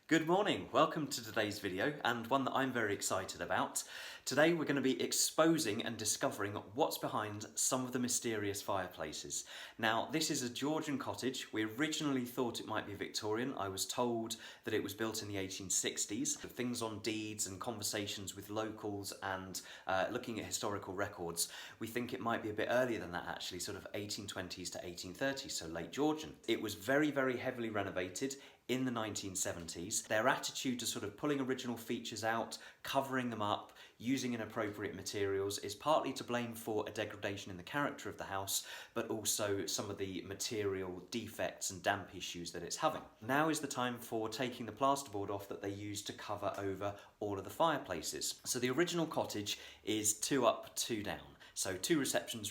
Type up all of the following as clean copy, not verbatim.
Good morning, welcome to today's video, and one that I'm very excited about. Today we're going to be exposing and discovering what's behind some of the mysterious fireplaces. Now, this is a Georgian cottage. We originally thought it might be Victorian. I was told that it was built in the 1860s. Things on deeds and conversations with locals and looking at historical records, we think it might be a bit earlier than that actually, sort of 1820s to 1830s, so late Georgian. It was very, very heavily renovated in the 1970s. Their attitude to sort of pulling original features out, covering them up, using inappropriate materials is partly to blame for a degradation in the character of the house, but also some of the material defects and damp issues that it's having. Now is the time for taking the plasterboard off that they used to cover over all of the fireplaces. So the original cottage is 2 up, 2 down. So two reception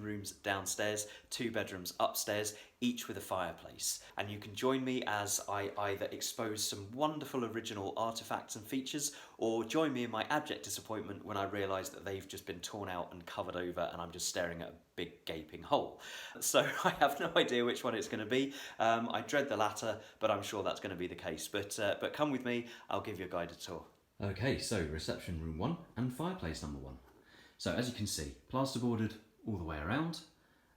rooms downstairs, 2 bedrooms upstairs, each with a fireplace. And you can join me as I either expose some wonderful original artifacts and features, or join me in my abject disappointment when I realise that they've just been torn out and covered over and I'm just staring at a big gaping hole. So I have no idea which one it's going to be. I dread the latter, but I'm sure that's going to be the case. But come with me, I'll give you a guided tour. Okay, so reception room 1 and fireplace number 1. So as you can see, plasterboarded all the way around,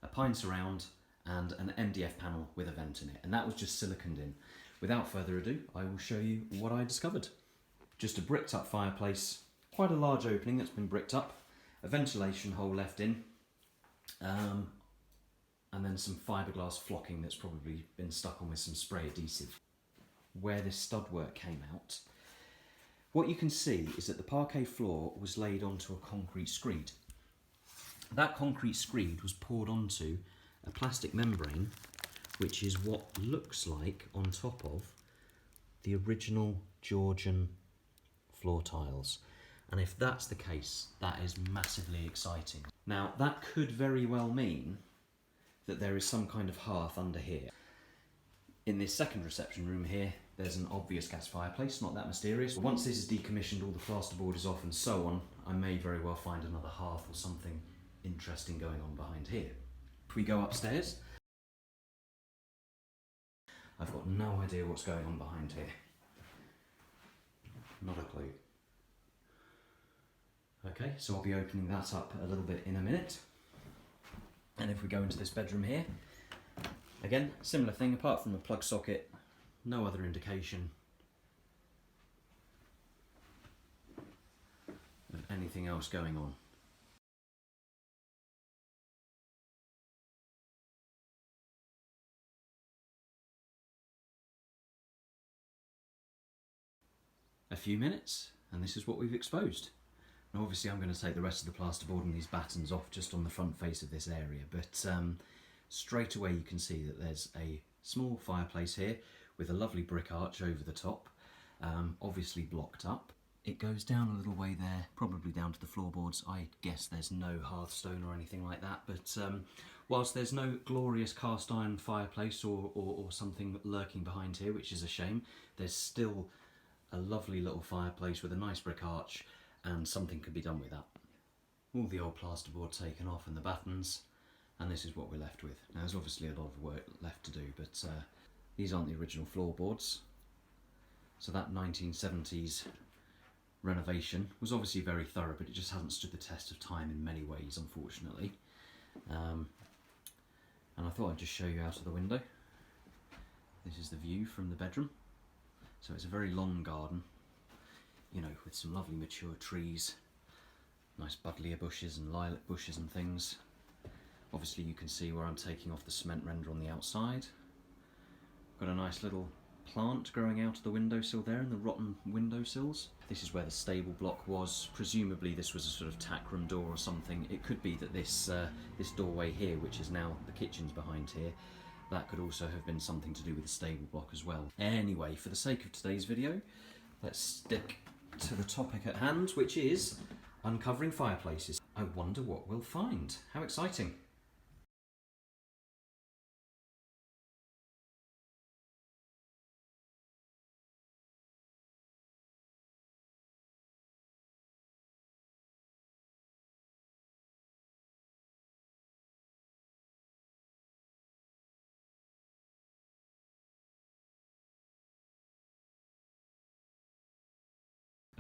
a pine surround and an MDF panel with a vent in it, and that was just siliconed in. Without further ado, I will show you what I discovered. Just a bricked up fireplace, quite a large opening that's been bricked up, a ventilation hole left in, and then some fiberglass flocking that's probably been stuck on with some spray adhesive. Where this stud work came out, what you can see is that the parquet floor was laid onto a concrete screed. That concrete screed was poured onto a plastic membrane, which is what looks like on top of the original Georgian floor tiles. And if that's the case, that is massively exciting. Now, that could very well mean that there is some kind of hearth under here. In this second reception room here, there's an obvious gas fireplace, not that mysterious. But once this is decommissioned, all the plasterboard is off and so on, I may very well find another hearth or something interesting going on behind here. If we go upstairs, I've got no idea what's going on behind here. Not a clue. Okay, so I'll be opening that up a little bit in a minute. And if we go into this bedroom here, again, similar thing, apart from a plug socket, no other indication of anything else going on. A few minutes, and this is what we've exposed. Now obviously I'm going to take the rest of the plasterboard and these battens off just on the front face of this area, but straight away you can see that there's a small fireplace here with a lovely brick arch over the top, obviously blocked up. It goes down a little way there, probably down to the floorboards. I guess there's no hearthstone or anything like that, but whilst there's no glorious cast iron fireplace or something lurking behind here, which is a shame, there's still a lovely little fireplace with a nice brick arch, and something could be done with that. All the old plasterboard taken off and the battens, and this is what we're left with. Now there's obviously a lot of work left to do, but these aren't the original floorboards. So that 1970s renovation was obviously very thorough, but it just hasn't stood the test of time in many ways, unfortunately. And I thought I'd just show you out of the window. This is the view from the bedroom. So it's a very long garden, you know, with some lovely mature trees, nice buddleia bushes and lilac bushes and things. Obviously you can see where I'm taking off the cement render on the outside. Got a nice little plant growing out of the windowsill there in the rotten windowsills. This is where the stable block was. Presumably this was a sort of tack room door or something. It could be that this doorway here, which is now the kitchen's behind here, that could also have been something to do with the stable block as well. Anyway, for the sake of today's video, let's stick to the topic at hand, which is uncovering fireplaces. I wonder what we'll find. How exciting!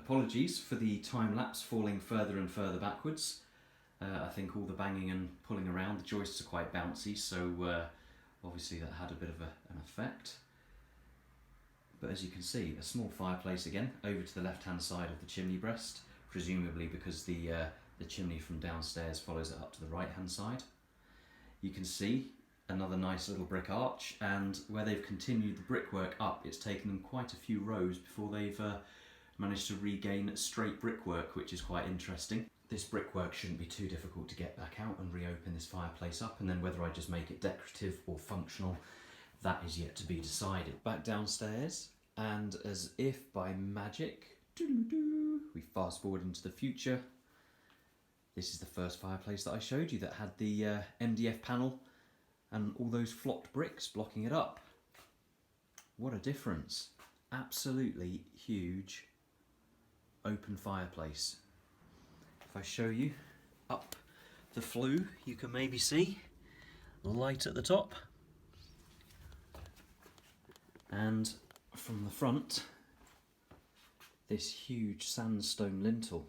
Apologies for the time lapse falling further and further backwards. I think all the banging and pulling around, the joists are quite bouncy, so obviously that had a bit of an effect. But as you can see, a small fireplace again, over to the left-hand side of the chimney breast, presumably because the chimney from downstairs follows it up to the right-hand side. You can see another nice little brick arch, and where they've continued the brickwork up, it's taken them quite a few rows before they've managed to regain straight brickwork, which is quite interesting. This brickwork shouldn't be too difficult to get back out and reopen this fireplace up, and then whether I just make it decorative or functional, that is yet to be decided. Back downstairs, and as if by magic, we fast forward into the future. This is the first fireplace that I showed you that had the MDF panel and all those flocked bricks blocking it up. What a difference. Absolutely huge open fireplace. If I show you up the flue, you can maybe see light at the top. And from the front, this huge sandstone lintel.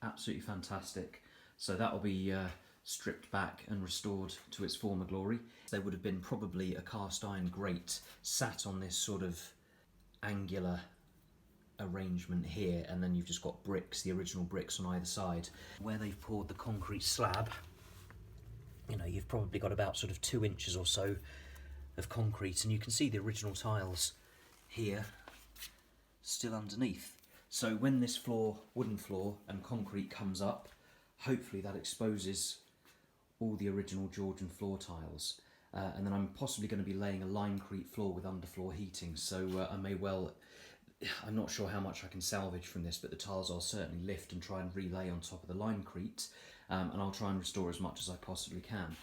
Absolutely fantastic. So that will be stripped back and restored to its former glory. There would have been probably a cast iron grate sat on this sort of angular arrangement here, and then you've just got bricks, the original bricks on either side. Where they've poured the concrete slab, you know, you've probably got about sort of 2 inches or so of concrete, and you can see the original tiles here still underneath. So when this floor, wooden floor and concrete comes up, hopefully that exposes all the original Georgian floor tiles, and then I'm possibly going to be laying a limecrete floor with underfloor heating, so I'm not sure how much I can salvage from this, but the tiles I'll certainly lift and try and relay on top of the limecrete, and I'll try and restore as much as I possibly can.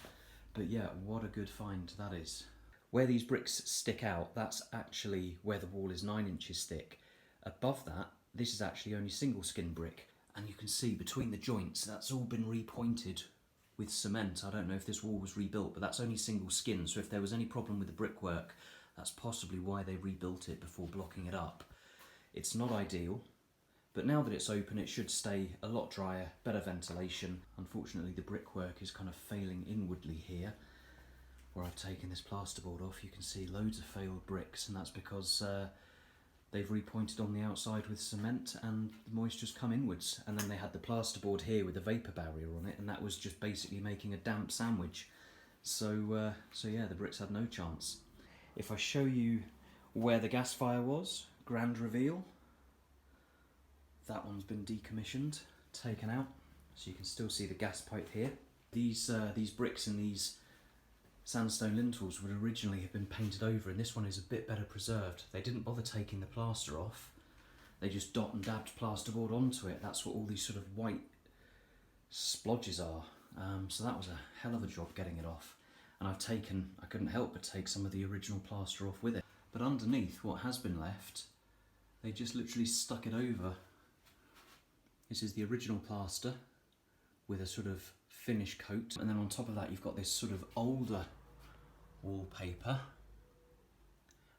But yeah, what a good find that is. Where these bricks stick out, that's actually where the wall is 9 inches thick. Above that, this is actually only single skin brick, and you can see between the joints that's all been repointed with cement. I don't know if this wall was rebuilt, but that's only single skin, so if there was any problem with the brickwork, that's possibly why they rebuilt it before blocking it up. It's not ideal, but now that it's open it should stay a lot drier, better ventilation. Unfortunately the brickwork is kind of failing inwardly here. Where I've taken this plasterboard off, you can see loads of failed bricks, and that's because they've repointed on the outside with cement and the moisture's come inwards, and then they had the plasterboard here with a vapour barrier on it, and that was just basically making a damp sandwich. So yeah, the bricks had no chance. If I show you where the gas fire was, grand reveal. That one's been decommissioned, taken out, so you can still see the gas pipe here. These bricks and these sandstone lintels would originally have been painted over, and this one is a bit better preserved. They didn't bother taking the plaster off, they just dot and dabbed plasterboard onto it. That's what all these sort of white splodges are. So that was a hell of a job getting it off, and I couldn't help but take some of the original plaster off with it. But underneath, what has been left, they just literally stuck it over. This is the original plaster with a sort of finish coat, and then on top of that you've got this sort of older wallpaper,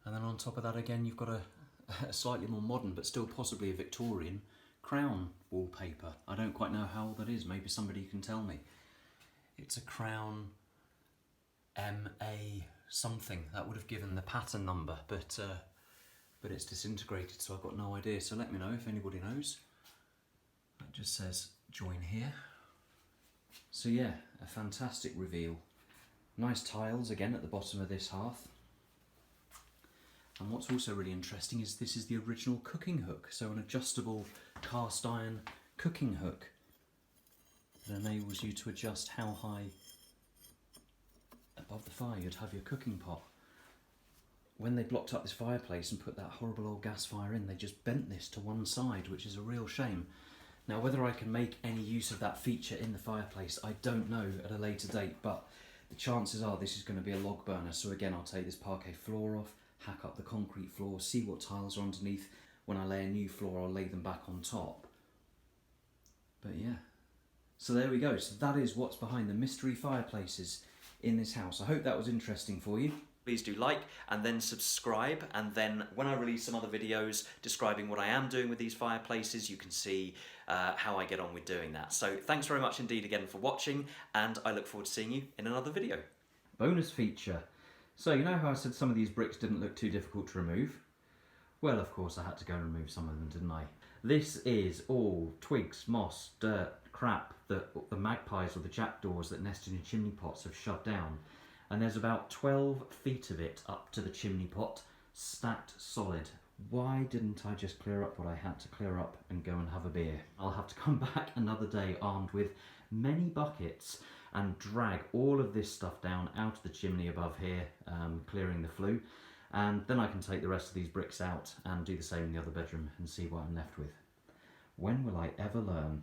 and then on top of that again you've got a slightly more modern but still possibly a Victorian crown wallpaper. I don't quite know how old that is, maybe somebody can tell me. It's a Crown MA something, that would have given the pattern number, but it's disintegrated, so I've got no idea, so let me know if anybody knows. That just says join here. So yeah, a fantastic reveal. Nice tiles again at the bottom of this hearth. And what's also really interesting is this is the original cooking hook, so an adjustable cast iron cooking hook that enables you to adjust how high above the fire you'd have your cooking pot. When they blocked up this fireplace and put that horrible old gas fire in, they just bent this to one side, which is a real shame. Now whether I can make any use of that feature in the fireplace, I don't know at a later date, but the chances are this is going to be a log burner. So again, I'll take this parquet floor off, hack up the concrete floor, see what tiles are underneath. When I lay a new floor, I'll lay them back on top. But yeah, so there we go. So that is what's behind the mystery fireplaces in this house. I hope that was interesting for you. Please do like and then subscribe, and then when I release some other videos describing what I am doing with these fireplaces, you can see how I get on with doing that. So thanks very much indeed again for watching, and I look forward to seeing you in another video. Bonus feature. So you know how I said some of these bricks didn't look too difficult to remove? Well, of course I had to go and remove some of them, didn't I? This is all twigs, moss, dirt, crap that the magpies or the jackdaws that nested in chimney pots have shoved down. And there's about 12 feet of it up to the chimney pot, stacked solid. Why didn't I just clear up what I had to clear up and go and have a beer? I'll have to come back another day armed with many buckets and drag all of this stuff down out of the chimney above here, clearing the flue. And then I can take the rest of these bricks out and do the same in the other bedroom and see what I'm left with. When will I ever learn?